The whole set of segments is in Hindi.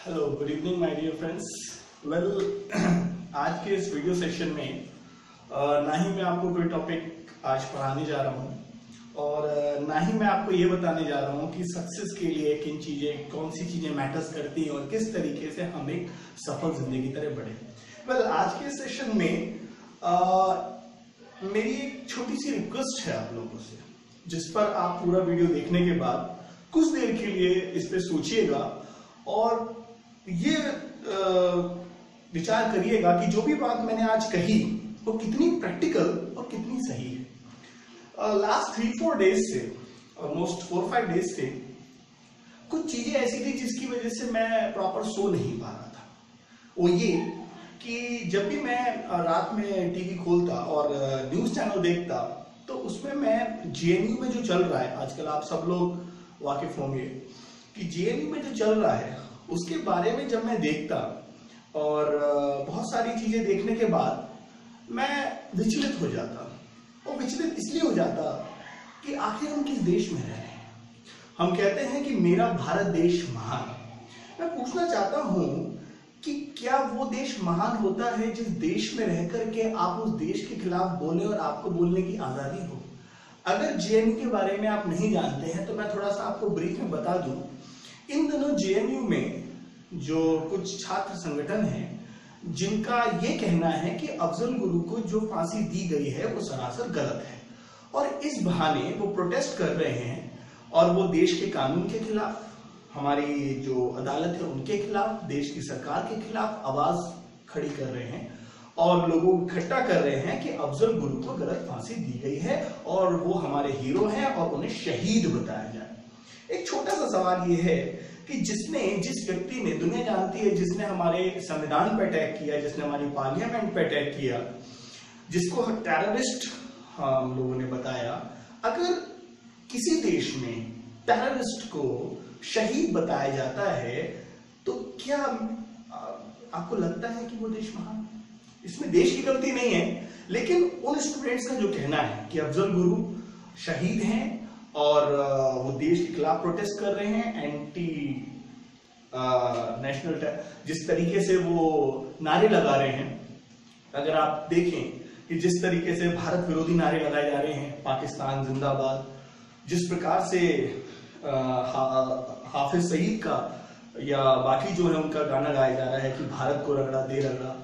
Hello, good evening my dear friends. आज के इस वीडियो सेशन में ना ही मैं आपको कोई टॉपिक आज पढ़ाने जा रहा हूँ और ना ही मैं आपको ये बताने जा रहा हूँ कि सक्सेस के लिए कौन सी चीजें मैटर्स करती हैं और किस तरीके से हम एक सफल जिंदगी की तरह बढ़े। आज के सेशन में मेरी एक छोटी सी रिक्वेस्ट है आप लोगों से, जिस पर आप पूरा वीडियो देखने के बाद कुछ देर के लिए इस पे सोचिएगा और ये विचार करिएगा कि जो भी बात मैंने आज कही वो कितनी प्रैक्टिकल और कितनी सही है। लास्ट 3-4 डेज से, ऑलमोस्ट 4-5 डेज से कुछ चीजें ऐसी थी जिसकी वजह से मैं प्रॉपर सो नहीं पा रहा था। वो ये कि जब भी मैं रात में टीवी खोलता और न्यूज चैनल देखता तो उसमें मैं जेएनयू में जो चल रहा है आजकल, आप सब लोग वाकिफ होंगे कि जेएनयू में जो चल रहा है उसके बारे में जब मैं देखता और बहुत सारी चीजें देखने के बाद मैं विचलित हो जाता। और विचलित इसलिए हो जाता कि आखिर हम किस देश में रह रहे हैं। हम कहते हैं कि मेरा भारत देश महान। मैं पूछना चाहता हूं कि क्या वो देश महान होता है जिस देश में रह करके आप उस देश के खिलाफ बोले और आपको बोलने की आजादी हो। अगर जेएनयू के बारे में आप नहीं जानते हैं तो मैं थोड़ा सा आपको ब्रीफ में बता दूं। इन दिनों जेएनयू में जो कुछ छात्र संगठन हैं जिनका ये कहना है कि अफजल गुरु को जो फांसी दी गई है वो सरासर गलत है और इस बहाने वो प्रोटेस्ट कर रहे हैं और वो देश के कानून के खिलाफ, हमारी जो अदालत है उनके खिलाफ, देश की सरकार के खिलाफ आवाज खड़ी कर रहे हैं और लोगों को इकट्ठा कर रहे हैं कि अफजल गुरु को गलत फांसी दी गई है और वो हमारे हीरो हैं और उन्हें शहीद बताया जाए। एक छोटा सा सवाल ये है कि जिस व्यक्ति ने, दुनिया जानती है, जिसने हमारे संविधान पर अटैक किया, जिसने हमारी पार्लियामेंट पर अटैक किया, जिसको टेररिस्ट हम लोगों ने बताया, अगर किसी देश में टेररिस्ट को शहीद बताया जाता है तो क्या आपको लगता है कि वो देश महान? इसमें देश की गलती नहीं है, लेकिन उन स्टूडेंट्स का जो कहना है कि अफजल गुरु शहीद हैं और वो देश के खिलाफ प्रोटेस्ट कर रहे हैं, एंटी नेशनल, जिस तरीके से वो नारे लगा रहे हैं, अगर आप देखें कि जिस तरीके से भारत विरोधी नारे लगाए जा रहे हैं, पाकिस्तान जिंदाबाद, जिस प्रकार से हाफिज सईद का या बाकी जो है उनका गाना गाया जा रहा है कि भारत को रगड़ा दे रगड़ा,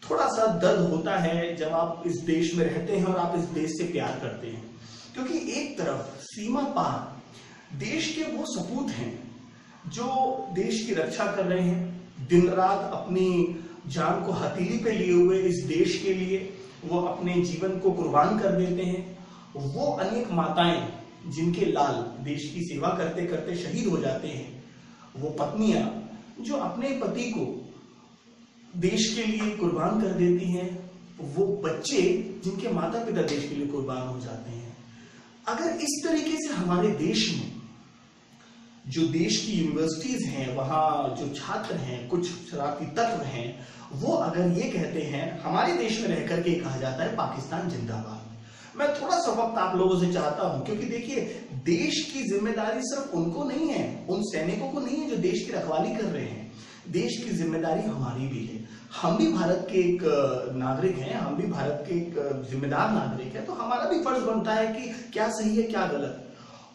थोड़ा सा दर्द होता है जब आप इस देश में रहते हैं और आप इस देश से प्यार करते हैं। क्योंकि एक तरफ सीमा पार देश के वो सपूत हैं जो देश की रक्षा कर रहे हैं, दिन रात अपनी जान को हथेली पे लिए हुए इस देश के लिए वो अपने जीवन को कुर्बान कर देते हैं। वो अनेक माताएं जिनके लाल देश की सेवा करते करते शहीद हो जाते हैं, वो पत्नियां जो अपने पति को देश के लिए कुर्बान कर देती हैं, वो बच्चे जिनके माता पिता देश के लिए कुर्बान हो जाते हैं। अगर इस तरीके से हमारे देश में जो देश की यूनिवर्सिटीज हैं, वहां जो छात्र हैं, कुछ शरारती तत्व हैं, वो अगर ये कहते हैं, हमारे देश में रहकर के कहा जाता है पाकिस्तान जिंदाबाद, मैं थोड़ा सा वक्त आप लोगों से चाहता हूं, क्योंकि देखिए देश की जिम्मेदारी सिर्फ उनको नहीं है, उन सैनिकों को नहीं है जो देश की रखवाली कर रहे हैं। देश की जिम्मेदारी हमारी भी है। हम भी भारत के एक नागरिक हैं, हम भी भारत के एक जिम्मेदार नागरिक हैं, तो हमारा भी फर्ज बनता है कि क्या सही है क्या गलत।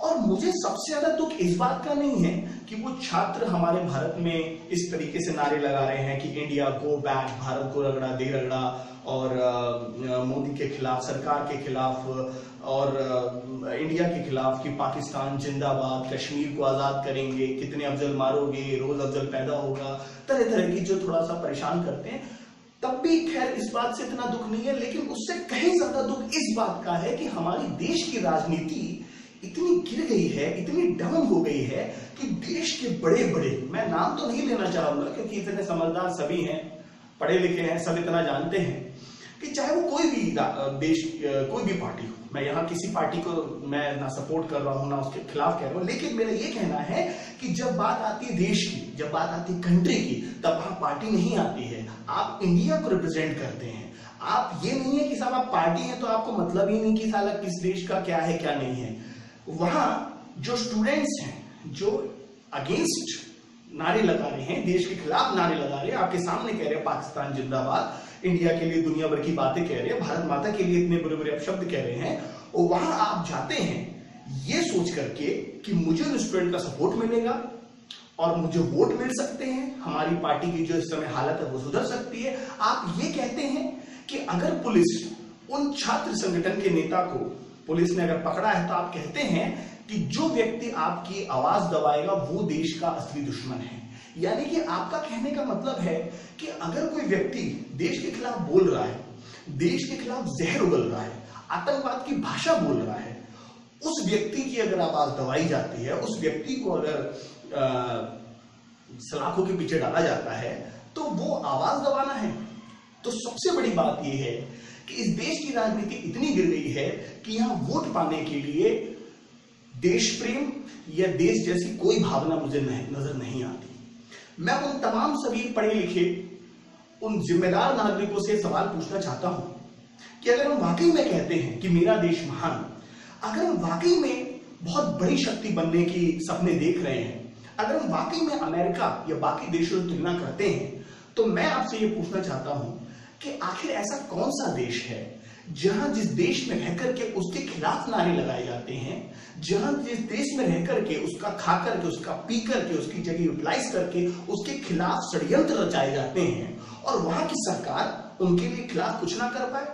और मुझे सबसे ज्यादा दुख इस बात का नहीं है कि वो छात्र हमारे भारत में इस तरीके से नारे लगा रहे हैं कि इंडिया गो बैक, भारत को रगड़ा दे रगड़ा, और मोदी के खिलाफ, सरकार के खिलाफ और इंडिया के खिलाफ कि पाकिस्तान जिंदाबाद, कश्मीर को आजाद करेंगे, कितने अफजल मारोगे, रोज अफजल पैदा होगा, तरह तरह की जो थोड़ा सा परेशान करते हैं। तब भी खैर इस बात से इतना दुख नहीं है, लेकिन उससे कहीं ज्यादा दुख इस बात का है कि हमारी देश की राजनीति इतनी गिर गई है, इतनी डाउन हो गई है कि देश के बड़े बड़े, मैं नाम तो नहीं लेना चाहूंगा क्योंकि इतने समझदार सभी हैं, पढ़े लिखे हैं, सब इतना जानते हैं कि चाहे वो कोई भी देश, कोई भी पार्टी हो, मैं यहाँ किसी पार्टी को मैं ना सपोर्ट कर रहा हूँ ना उसके खिलाफ कह रहा हूँ, लेकिन मेरा ये कहना है कि जब बात आती है देश की, जब बात आती है कंट्री की, तब वहां पार्टी नहीं आती है, आप इंडिया को रिप्रेजेंट करते हैं। आप ये नहीं है कि साहब आप पार्टी है तो आपको मतलब ही नहीं कि साला किस देश का क्या है क्या नहीं है। वहां जो स्टूडेंट्स हैं जो अगेंस्ट नारे लगा रहे हैं, देश के खिलाफ नारे लगा रहे हैं, आपके सामने कह रहे हैं पाकिस्तान जिंदाबाद, इंडिया के लिए दुनिया भर की बातें कह रहे हैं, भारत माता के लिए इतने बुरे बुरे अपशब्द कह रहे हैं, और वहां आप जाते हैं ये सोच करके कि मुझे उन स्टूडेंट का सपोर्ट मिलेगा और मुझे वोट मिल सकते हैं, हमारी पार्टी की जो इस समय हालत है वो सुधर सकती है। आप ये कहते हैं कि अगर पुलिस उन छात्र संगठन के नेता को पुलिस ने अगर पकड़ा है तो आप कहते हैं कि जो व्यक्ति आपकी आवाज दबाएगा वो देश का असली दुश्मन है। यानी कि आपका कहने का मतलब है कि अगर कोई व्यक्ति देश के खिलाफ बोल रहा है, देश के खिलाफ जहर उगल रहा है, आतंकवाद की भाषा बोल रहा है, उस व्यक्ति की अगर आवाज दबाई जाती है, उस व्यक्ति को अगर सलाखों के पीछे डाला जाता है तो वो आवाज दबाना है। तो सबसे बड़ी बात यह है कि इस देश की राजनीति इतनी गिर गई है कि यहां वोट पाने के लिए देश प्रेम या देश जैसी कोई भावना मुझे नजर नहीं आती। मैं उन तमाम सभी पढ़े लिखे उन जिम्मेदार नागरिकों से सवाल पूछना चाहता हूं कि अगर हम वाकई में कहते हैं कि मेरा देश महान, अगर हम वाकई में बहुत बड़ी शक्ति बनने की सपने देख रहे हैं, अगर हम वाकई में अमेरिका या बाकी देशों से तुलना करते हैं, तो मैं आपसे ये पूछना चाहता हूं कि आखिर ऐसा कौन सा देश है जहां जिस देश में रहकर के उसके खिलाफ नारे लगाए जाते हैं, जहां जिस देश में रहकर के उसका खा करके, उसका पी करके, उसकी जगह यूटिलाइज करके उसके खिलाफ षड्यंत्र रचाए जाते हैं और वहां की सरकार उनके लिए खिलाफ कुछ ना कर पाए।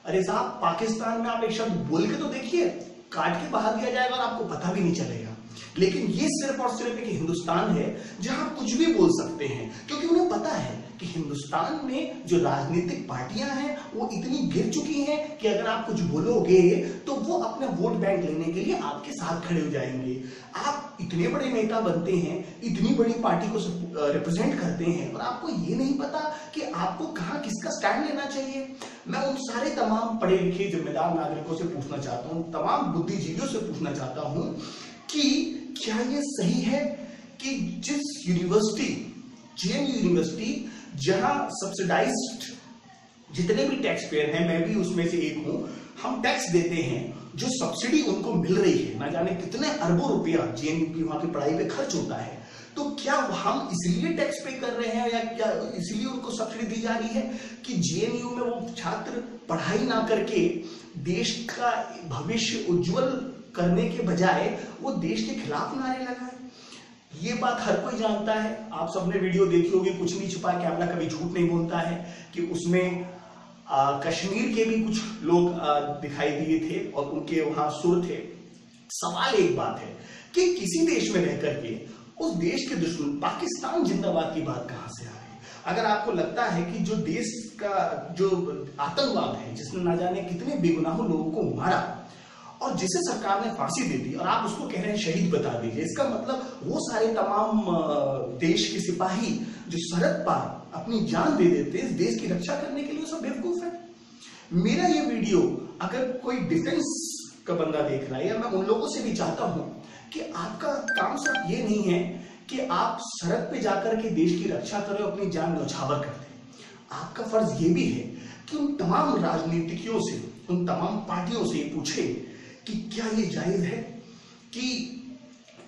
अरे साहब, पाकिस्तान में आप एक शब्द बोल के तो देखिए, काट के बाहर दिया जाएगा और आपको पता भी नहीं चलेगा। लेकिन ये सिर्फ और सिर्फ एक हिंदुस्तान है जहां कुछ भी बोल सकते हैं, क्योंकि उन्हें पता है कि हिंदुस्तान में जो राजनीतिक पार्टियां हैं वो इतनी गिर चुकी हैं कि अगर आप कुछ बोलोगे तो वो अपने वोट बैंक लेने के लिए आपके साथ खड़े हो जाएंगे। आप इतने बड़े नेता बनते हैं, इतनी बड़ी पार्टी को रिप्रेजेंट करते हैं और आपको ये नहीं पता कि आपको कहां किसका स्टैंड लेना चाहिए। मैं उन सारे तमाम पढ़े लिखे जिम्मेदार नागरिकों से पूछना चाहता हूं, तमाम बुद्धिजीवियों से पूछना चाहता हूं कि क्या ये सही है कि जिस यूनिवर्सिटी, जेएनयू यूनिवर्सिटी, जहां सब्सिडाइज्ड जितने भी टैक्स पेयर हैं, मैं भी उसमें से एक हूं, हम टैक्स देते हैं, जो सब्सिडी उनको मिल रही है, ना जाने कितने अरबों रुपया जेएनयू की वहां की पढ़ाई पे खर्च होता है, तो क्या हम इसलिए टैक्स पे कर रहे हैं या क्या इसलिए उनको सब्सिडी दी जा रही है कि जेएनयू में वो छात्र पढ़ाई ना करके देश का भविष्य उज्जवल करने के बजाय वो देश के खिलाफ नारे लगाए? ये बात हर कोई जानता है, आप सबने वीडियो देखी होगी, कुछ नहीं छुपा, कैमरा कभी झूठ नहीं बोलता है कि उसमें कश्मीर के भी कुछ लोग दिखाई दिए थे और उनके वहां सुर थे। सवाल एक बात है कि किसी देश में रह करके उस देश के दुश्मन पाकिस्तान जिंदाबाद की बात कहां से आ रही? अगर आपको लगता है कि जो देश का जो आतंकवाद है, जिसने ना जाने कितने बेगुनाह लोगों को मारा और जिसे सरकार ने फांसी दे दी और आप उसको कह रहे हैं शहीद बता दीजिए, इसका मतलब वो सारे तमाम देश के सिपाही जो सरहद पार अपनी जान दे देते हैं इस देश की रक्षा करने के लिए, सब बेवकूफ है। मेरा ये वीडियो अगर कोई डिफेंस का बंदा देख रहा है, या मैं उन लोगों से भी चाहता हूं कि आपका काम सिर्फ ये नहीं है कि आप सरहद पे जाकर के देश की रक्षा करें, अपनी जान न्यौछावर कर दें। आपका फर्ज ये भी है कि उन तमाम राजनीतिज्ञों से, उन तमाम पार्टियों से पूछे कि क्या ये जायज है कि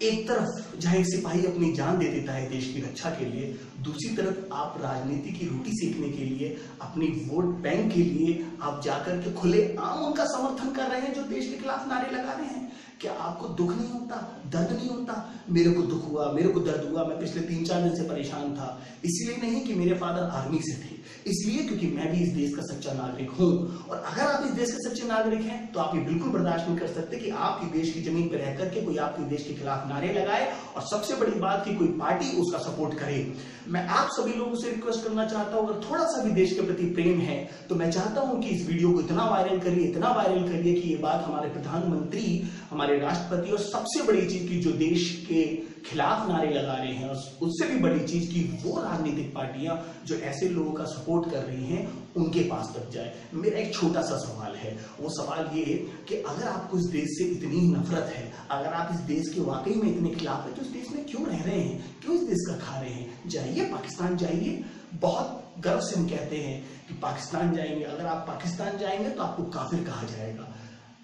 एक तरफ जहां एक सिपाही अपनी जान दे देता है देश की रक्षा के लिए, दूसरी तरफ आप राजनीति की रोटी सेकने के लिए, अपनी वोट बैंक के लिए आप जाकर के खुले आम उनका समर्थन कर रहे हैं जो देश के खिलाफ नारे लगा रहे हैं। क्या आपको दुख नहीं होता, दर्द नहीं होता? मेरे को दुख हुआ, मेरे को दर्द हुआ, मैं पिछले 3-4 दिन से परेशान था, इसलिए नहीं कि मेरे फादर आर्मी से थे, इसलिए क्योंकि मैं भी इस देश का सच्चा नागरिक हूं। और अगर आप इस देश के सच्चे नागरिक हैं तो आप ये बिल्कुल बर्दाश्त नहीं कर सकते कि आपकी देश की जमीन पर रहकर के कोई आपके देश के खिलाफ नारे लगाए और सबसे बड़ी बात कि कोई पार्टी उसका सपोर्ट करे। मैं आप सभी लोगों से रिक्वेस्ट करना चाहता हूं, अगर थोड़ा सा भी देश के प्रति प्रेम है तो मैं चाहता हूं कि इस वीडियो को इतना वायरल करिए, इतना वायरल करिए कि ये बात हमारे प्रधानमंत्री, हमारे राष्ट्रपति और सबसे बड़ी चीज की जो देश के खिलाफ नारे लगा रहे हैं, और उससे भी बड़ी चीज की वो राजनीतिक पार्टियां जो ऐसे लोगों का सपोर्ट कर रही हैं, उनके पास तक जाए। मेरा एक छोटा सा सवाल है, वो सवाल ये है कि अगर आपको इस देश से इतनी नफरत है, अगर आप इस देश के वाकई में इतने खिलाफ है, तो इस देश में क्यों रह रहे हैं, क्यों इस देश का खा रहे हैं? जाइए पाकिस्तान जाइए, बहुत गर्व से हम कहते हैं कि पाकिस्तान जाएंगे। अगर आप पाकिस्तान जाएंगे तो आपको काफिर कहा जाएगा।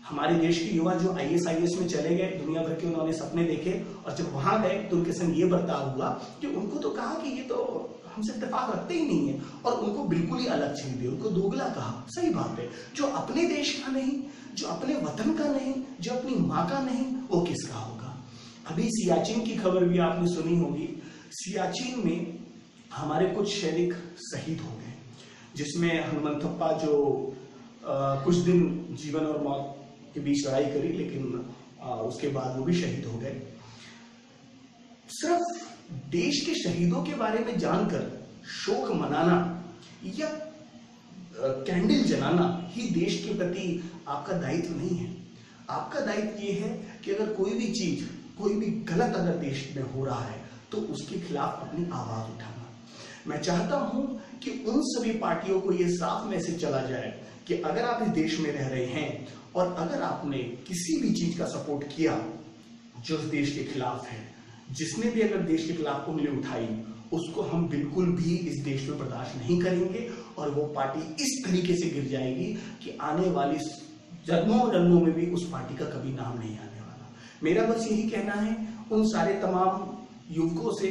हमारे देश के युवा जो IAS में चले गए, दुनिया भर के उन्होंने सपने देखे, और जब वहां गए तो उनके संग ये बर्ताव हुआ कि उनको तो कहा कि ये तो हमसे इत्तेफाक रखते ही नहीं है, और उनको बिल्कुल ही अलग चीज दी, उनको दोगला कहा। सही बात है, जो अपने देश का नहीं, जो अपने वतन का नहीं, जो अपनी माँ का नहीं, वो किसका होगा। अभी सियाचिन की खबर भी आपने सुनी होगी। सियाचिन में हमारे कुछ सैनिक शहीद हो गए, जिसमें हनुमंतप्पा जो कुछ दिन जीवन और मौत के बीच लड़ाई करी, लेकिन उसके बाद वो भी शहीद हो गए। सिर्फ देश के शहीदों के बारे में जानकर शोक मनाना या कैंडल जलाना ही देश के प्रति आपका दायित्व नहीं है। आपका दायित्व ये है कि अगर कोई भी चीज, कोई भी गलत अगर देश में हो रहा है तो उसके खिलाफ अपनी आवाज उठाना। मैं चाहता हूं कि उन सभी पार्टियों को यह साफ मैसेज चला जाए कि अगर आप इस देश में रह रहे हैं और अगर आपने किसी भी चीज का सपोर्ट किया जो इस देश के खिलाफ है, जिसने भी अगर देश के खिलाफ उंगली उठाई, उसको हम बिल्कुल भी इस देश में बर्दाश्त नहीं करेंगे, और वो पार्टी इस तरीके से गिर जाएगी कि आने वाली जन्मों में भी उस पार्टी का कभी नाम नहीं आने वाला। मेरा बस यही कहना है उन सारे तमाम युवकों से,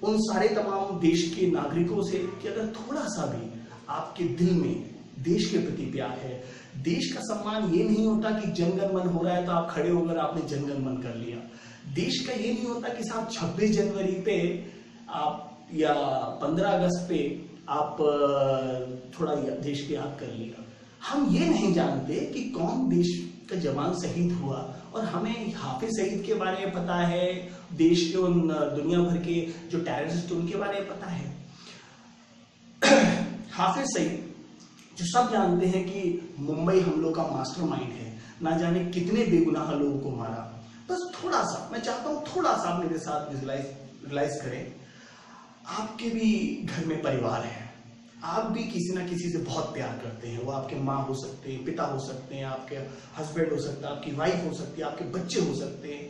उन सारे तमाम देश के नागरिकों से कि अगर थोड़ा सा भी आपके दिल में देश के प्रति प्यार है, देश का सम्मान ये नहीं होता कि जनगण मन हो रहा है तो आप खड़े होकर आपने जनगण मन कर लिया। देश का ये नहीं होता कि साहब 26 जनवरी पे आप या 15 अगस्त पे आप थोड़ा देश की याद कर लिया। हम ये नहीं जानते कि कौन देश का जवान शहीद हुआ, और हमें हाफिज सईद के बारे में पता है, देश के उन दुनिया भर के जो टेररिस्ट उनके बारे में पता है। हाफिज सईद जो सब जानते हैं कि मुंबई हमलों का मास्टरमाइंड है, ना जाने कितने बेगुनाह लोगों को मारा। बस थोड़ा सा मैं चाहता हूं, थोड़ा सा मेरे साथ विजुलाइज करें। आपके भी घर में परिवार है, आप भी किसी ना किसी से बहुत प्यार करते हैं। वो आपके माँ हो सकते हैं, पिता हो सकते हैं, आपके हस्बैंड हो सकता है, आपकी वाइफ हो सकती है, आपके बच्चे हो सकते हैं।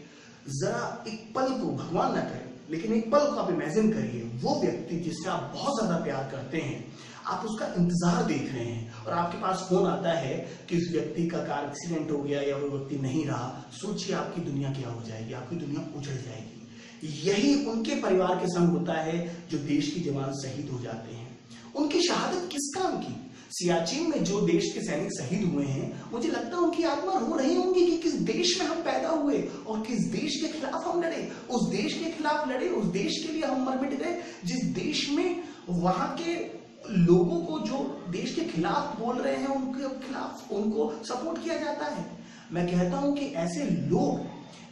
जरा एक पल को, भगवान ना करे, लेकिन एक पल को आप इमेजिन करिए, वो व्यक्ति जिससे आप बहुत ज्यादा प्यार करते हैं, आप उसका इंतजार देख रहे हैं और आपके पास फोन आता है कि उस व्यक्ति का कार एक्सीडेंट हो गया या वो व्यक्ति नहीं रहा। सोचिए आपकी दुनिया क्या हो जाएगी, आपकी दुनिया उजड़ जाएगी। यही उनके परिवार के संग होता है जो देश के जवान शहीद हो जाते हैं। उनकी शहादत किस काम की? सियाचिन में जो देश के सैनिक शहीद हुए हैं, मुझे लगता है उनकी आत्मा रो रही होंगी कि किस देश में हम पैदा हुए और किस देश के खिलाफ हम लड़े। उस देश के खिलाफ लड़े, उस देश के लिए हम मर मिट गए जिस देश में वहां के लोगों को जो देश के खिलाफ बोल रहे हैं उनके खिलाफ उनको सपोर्ट किया जाता है। मैं कहता हूं कि ऐसे लोग,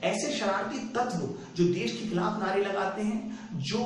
ऐसे शरारती तत्व जो देश के खिलाफ नारे लगाते हैं, जो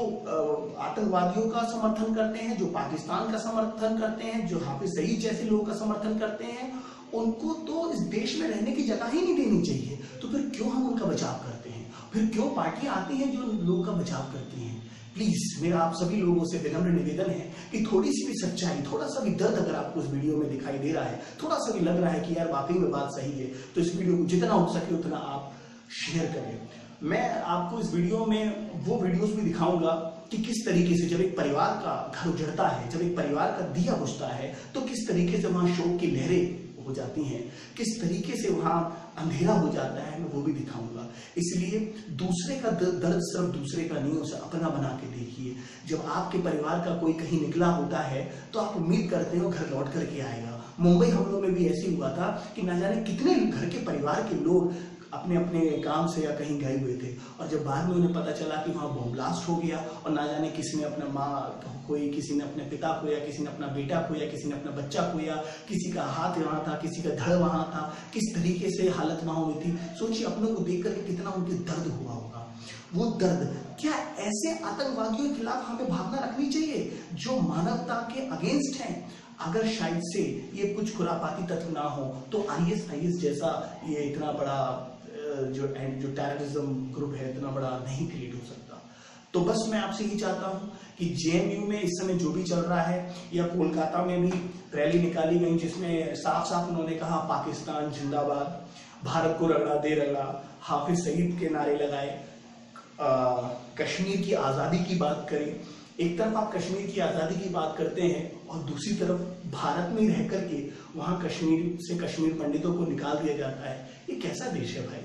आतंकवादियों का समर्थन करते हैं, जो पाकिस्तान का समर्थन करते हैं, जो हाफिज सईद जैसे लोगों का समर्थन करते हैं, उनको तो इस देश में रहने की जगह ही नहीं देनी चाहिए। तो फिर क्यों हम उनका बचाव करते हैं? फिर क्यों पार्टियां आती हैं जो लोगों का बचाव करती हैं? प्लीज मेरा आप सभी लोगों से विनम्र निवेदन है कि थोड़ी सी भी सच्चाई, थोड़ा सा भी दर्द अगर आपको इस वीडियो में दिखाई दे रहा है, थोड़ा सा भी लग रहा है कि यार वाकई में बात सही है, तो इस वीडियो को जितना हो सके उतना आप शेयर करें। मैं आपको इस वीडियो में वो वीडियोस भी दिखाऊंगा कि किस तरीके से जब एक परिवार का घर उजड़ता है, जब एक परिवार का दिया बुझता है, तो किस तरीके से वहां शोक की लहरें हो जाती हैं, किस तरीके से वहां अंधेरा हो जाता है, मैं वो भी दिखाऊंगा। इसलिए दूसरे का दर्द सिर्फ दूसरे का नहीं, उसे अपना बना के देखिए। जब आपके परिवार का कोई कहीं निकला होता है तो आप उम्मीद करते हो घर लौट करके आएगा। मुंबई हमलों में भी ऐसे हुआ था कि न जाने कितने घर के परिवार के लोग अपने अपने काम से या कहीं गए हुए थे, और जब बाद में उन्हें पता चला कि वहां बम ब्लास्ट हो गया और ना जाने किसी ने अपना माँ कोई, किसी ने अपने पिता खोया, किसी ने अपना बेटा खोया, किसी ने अपना बच्चा खोया, किसी का हाथ वहां था, किसी का धड़ वहां था, किस तरीके से हालत वहां हुई थी। सोचिए अपनों को देख करके कितना उनके दर्द हुआ होगा। वो दर्द, क्या ऐसे आतंकवादियों के खिलाफ हमें भावना रखनी चाहिए जो मानवता के अगेंस्ट हैं? अगर शायद से ये कुछ खुरापाती तत्व ना हो तो ISIS जैसा ये इतना बड़ा जो टेररिज्म ग्रुप है इतना बड़ा नहीं क्रिएट हो सकता। तो बस मैं आपसे ये चाहता हूं कि JNU में इस समय जो भी चल रहा है, या कोलकाता में भी रैली निकाली गई जिसमें साफ साफ उन्होंने कहा पाकिस्तान जिंदाबाद, भारत को रगड़ा दे रगड़ा, हाफिज सईद के नारे लगाए, कश्मीर की आजादी की बात करें, एक तरफ आप कश्मीर की आज़ादी की बात करते हैं और दूसरी तरफ भारत में रह करके वहां कश्मीर से कश्मीर पंडितों को निकाल दिया जाता है। ये कैसा देश है भाई?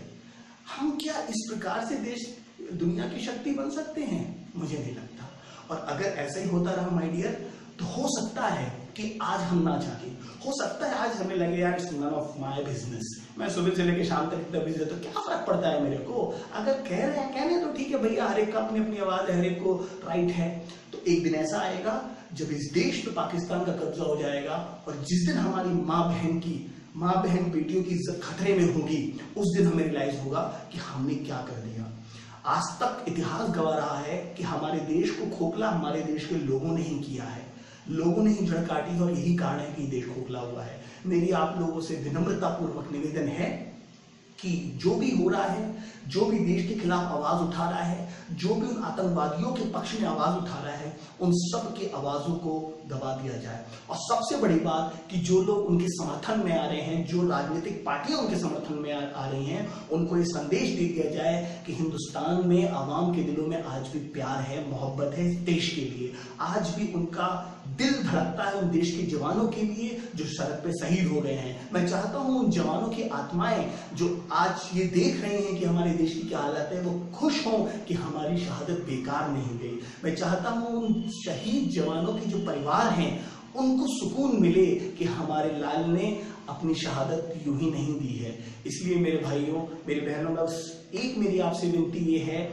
हम क्या इस प्रकार से देश दुनिया की शक्ति बन सकते हैं? मुझे नहीं लगता। और अगर ऐसा ही होता रहा माय डियर, तो हो सकता है कि आज हम ना जागे, हो सकता है आज हमें लगे यार it's none of my business, मैं सुबह से लेकर शाम तक इतना बिजी रहता हूं, क्या फर्क पड़ता है मेरे को। अगर कह रहे हैं कहने तो ठीक है भैया, हर एक का अपनी अपनी आवाज है, हर एक को राइट है। तो एक दिन ऐसा आएगा जब इस देश पे पाकिस्तान का कब्जा हो जाएगा, और जिस दिन हमारी माँ बहन बेटियों की इज्जत खतरे में होगी, उस दिन हमें रियलाइज होगा कि हमने क्या कर दिया। आज तक इतिहास गवाह रहा है कि हमारे देश को खोखला हमारे देश के लोगों ने ही किया है, लोगों ने ही जड़ काटी है, और यही कारण है कि देश खोखला हुआ है। मेरी आप लोगों से विनम्रता पूर्वक निवेदन है कि जो भी हो रहा है, जो भी देश के खिलाफ आवाज उठा रहा है, जो भी उन आतंकवादियों के पक्ष में आवाज उठा रहा है, उन सब की आवाजों को दबा दिया जाए। और सबसे बड़ी बात कि जो लोग उनके समर्थन में आ रहे हैं, जो राजनीतिक पार्टियां उनके समर्थन में आ रही हैं, उनको ये संदेश दे दिया जाए कि हिंदुस्तान में आवाम के दिलों में आज भी प्यार है, मोहब्बत है देश के लिए। आज भी उनका दिल धड़कता है उन देश के जवानों के लिए जो सरहद पे शहीद हो गए हैं। मैं चाहता हूं उन जवानों की आत्माएं जो आज ये देख रहे हैं कि हमारे देश की क्या हालत है, वो खुश हों कि हमारी शहादत बेकार नहीं गई। मैं चाहता हूं उन शहीद जवानों के जो परिवार हैं उनको सुकून मिले कि हमारे लाल ने अपनी शहादत यूं ही नहीं दी है। इसलिए मेरे भाइयों, मेरे बहनों, बस एक मेरी आपसे विनती ये है